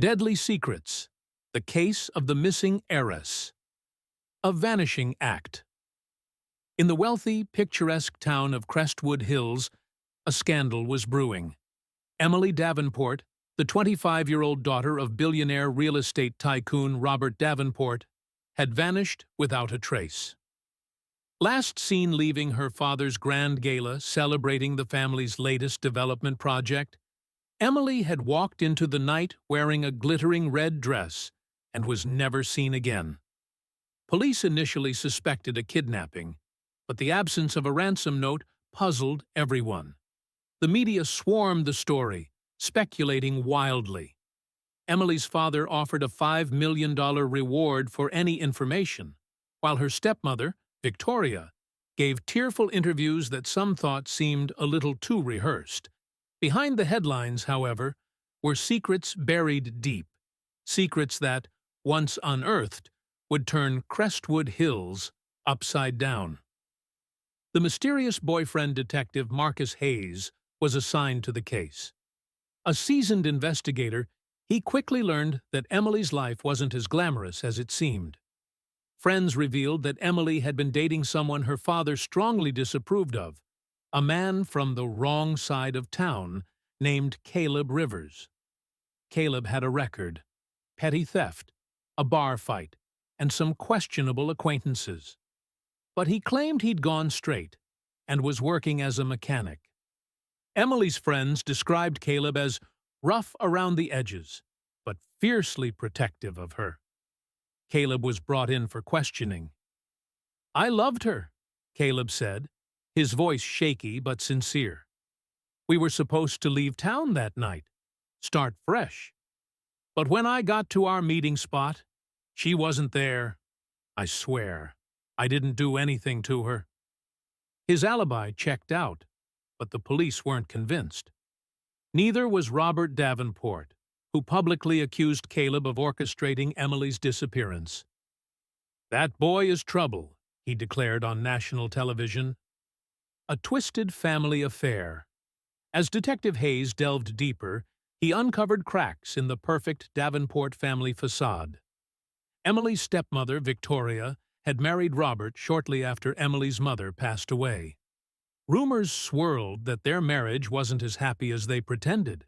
Deadly Secrets: The Case of the Missing Heiress. A Vanishing Act. In the wealthy, picturesque town of Crestwood Hills, a scandal was brewing. Emily Davenport, the 25-year-old daughter of billionaire real estate tycoon Robert Davenport, had vanished without a trace. Last seen leaving her father's grand gala celebrating the family's latest development project, Emily had walked into the night wearing a glittering red dress and was never seen again. Police initially suspected a kidnapping, but the absence of a ransom note puzzled everyone. The media swarmed the story, speculating wildly. Emily's father offered a $5 million reward for any information, while her stepmother, Victoria, gave tearful interviews that some thought seemed a little too rehearsed. Behind the headlines, however, were secrets buried deep, secrets that, once unearthed, would turn Crestwood Hills upside down. The mysterious boyfriend detective Marcus Hayes was assigned to the case. A seasoned investigator, he quickly learned that Emily's life wasn't as glamorous as it seemed. Friends revealed that Emily had been dating someone her father strongly disapproved of, a man from the wrong side of town named Caleb Rivers. Caleb had a record: petty theft, a bar fight, and some questionable acquaintances. But he claimed he'd gone straight and was working as a mechanic. Emily's friends described Caleb as rough around the edges, but fiercely protective of her. Caleb was brought in for questioning. "I loved her," Caleb said, his voice shaky but sincere. "We were supposed to leave town that night, start fresh. But when I got to our meeting spot, she wasn't there. I swear, I didn't do anything to her." His alibi checked out, but the police weren't convinced. Neither was Robert Davenport, who publicly accused Caleb of orchestrating Emily's disappearance. "That boy is trouble," he declared on national television. A twisted family affair. As Detective Hayes delved deeper, he uncovered cracks in the perfect Davenport family facade. Emily's stepmother, Victoria, had married Robert shortly after Emily's mother passed away. Rumors swirled that their marriage wasn't as happy as they pretended.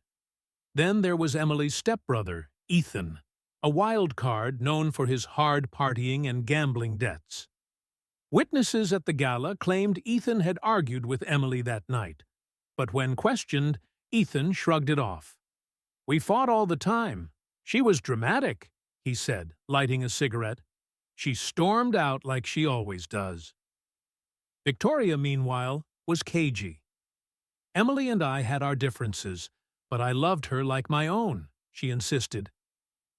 Then there was Emily's stepbrother, Ethan, a wild card known for his hard partying and gambling debts. Witnesses at the gala claimed Ethan had argued with Emily that night, but when questioned, Ethan shrugged it off. "We fought all the time. She was dramatic," he said, lighting a cigarette. "She stormed out like she always does." Victoria, meanwhile, was cagey. "Emily and I had our differences, but I loved her like my own," she insisted.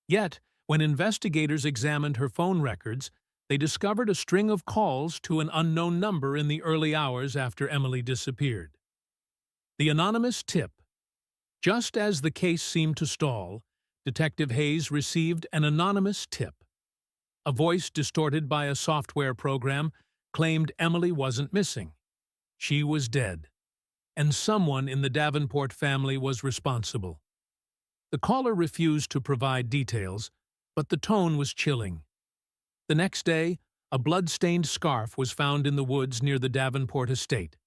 Yet, when investigators examined her phone records, they discovered a string of calls to an unknown number in the early hours after Emily disappeared. The anonymous tip. Just as the case seemed to stall, Detective Hayes received an anonymous tip. A voice distorted by a software program claimed Emily wasn't missing. She was dead, and someone in the Davenport family was responsible. The caller refused to provide details, but the tone was chilling. The next day, a blood-stained scarf was found in the woods near the Davenport estate.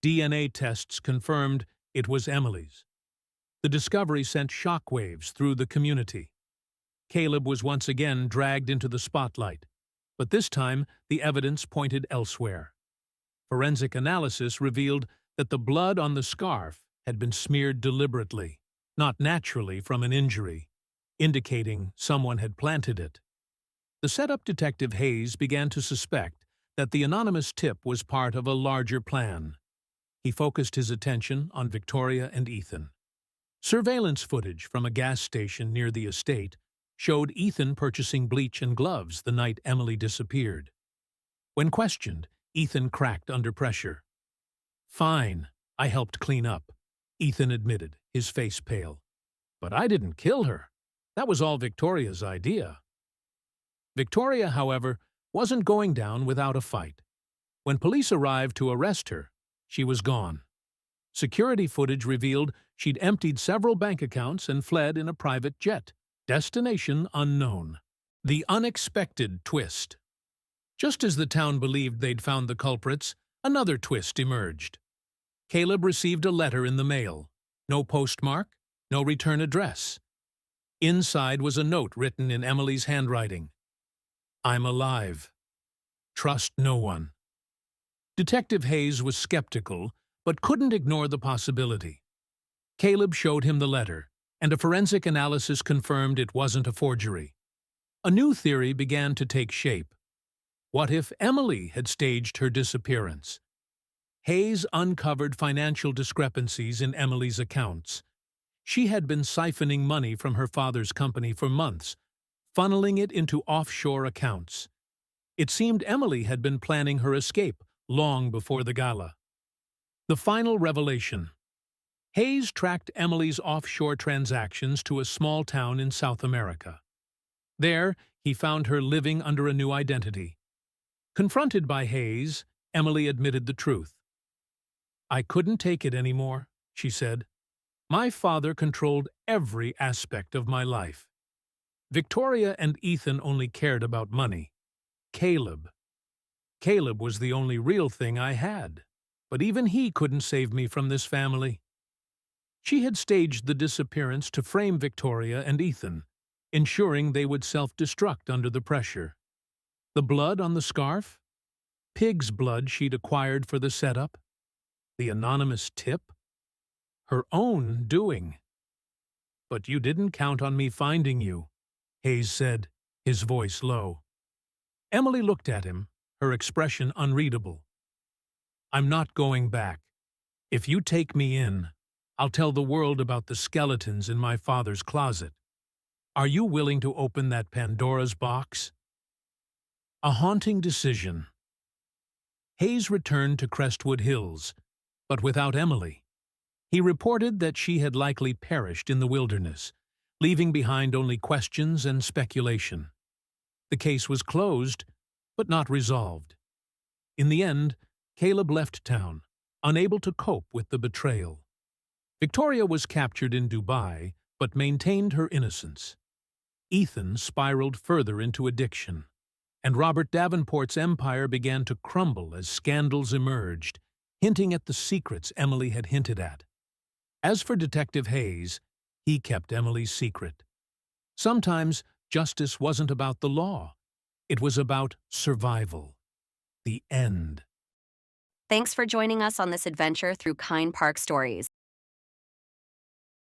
DNA tests confirmed it was Emily's. The discovery sent shockwaves through the community. Caleb was once again dragged into the spotlight, but this time the evidence pointed elsewhere. Forensic analysis revealed that the blood on the scarf had been smeared deliberately, not naturally from an injury, indicating someone had planted it. The setup Detective Hayes began to suspect that the anonymous tip was part of a larger plan. He focused his attention on Victoria and Ethan. Surveillance footage from a gas station near the estate showed Ethan purchasing bleach and gloves the night Emily disappeared. When questioned, Ethan cracked under pressure. "Fine, I helped clean up," Ethan admitted, his face pale. "But I didn't kill her. That was all Victoria's idea." Victoria, however, wasn't going down without a fight. When police arrived to arrest her, she was gone. Security footage revealed she'd emptied several bank accounts and fled in a private jet, Destination unknown. The unexpected twist. Just as the town believed they'd found the culprits, another twist emerged. Caleb received a letter in the mail. No postmark, no return address. Inside was a note written in Emily's handwriting. "I'm alive. Trust no one." Detective Hayes was skeptical, but couldn't ignore the possibility. Caleb showed him the letter, and a forensic analysis confirmed it wasn't a forgery. A new theory began to take shape. What if Emily had staged her disappearance? Hayes uncovered financial discrepancies in Emily's accounts. She had been siphoning money from her father's company for months, funneling it into offshore accounts. It seemed Emily had been planning her escape long before the gala. The final revelation. Hayes tracked Emily's offshore transactions to a small town in South America. There, he found her living under a new identity. Confronted by Hayes, Emily admitted the truth. "I couldn't take it anymore," she said. "My father controlled every aspect of my life. Victoria and Ethan only cared about money. Caleb was the only real thing I had, but even he couldn't save me from this family." She had staged the disappearance to frame Victoria and Ethan, ensuring they would self-destruct under the pressure. The blood on the scarf? Pig's blood she'd acquired for the setup? The anonymous tip? Her own doing. "But you didn't count on me finding you," Hayes said, his voice low. Emily looked at him, her expression unreadable. "I'm not going back. If you take me in, I'll tell the world about the skeletons in my father's closet. Are you willing to open that Pandora's box?" A haunting decision. Hayes returned to Crestwood Hills, but without Emily. He reported that she had likely perished in the wilderness, leaving behind only questions and speculation. The case was closed, but not resolved. In the end, Caleb left town, unable to cope with the betrayal. Victoria was captured in Dubai, but maintained her innocence. Ethan spiraled further into addiction, and Robert Davenport's empire began to crumble as scandals emerged, hinting at the secrets Emily had hinted at. As for Detective Hayes, he kept Emily's secret. Sometimes justice wasn't about the law. It was about survival. The end. Thanks for joining us on this adventure through Kind Park Stories.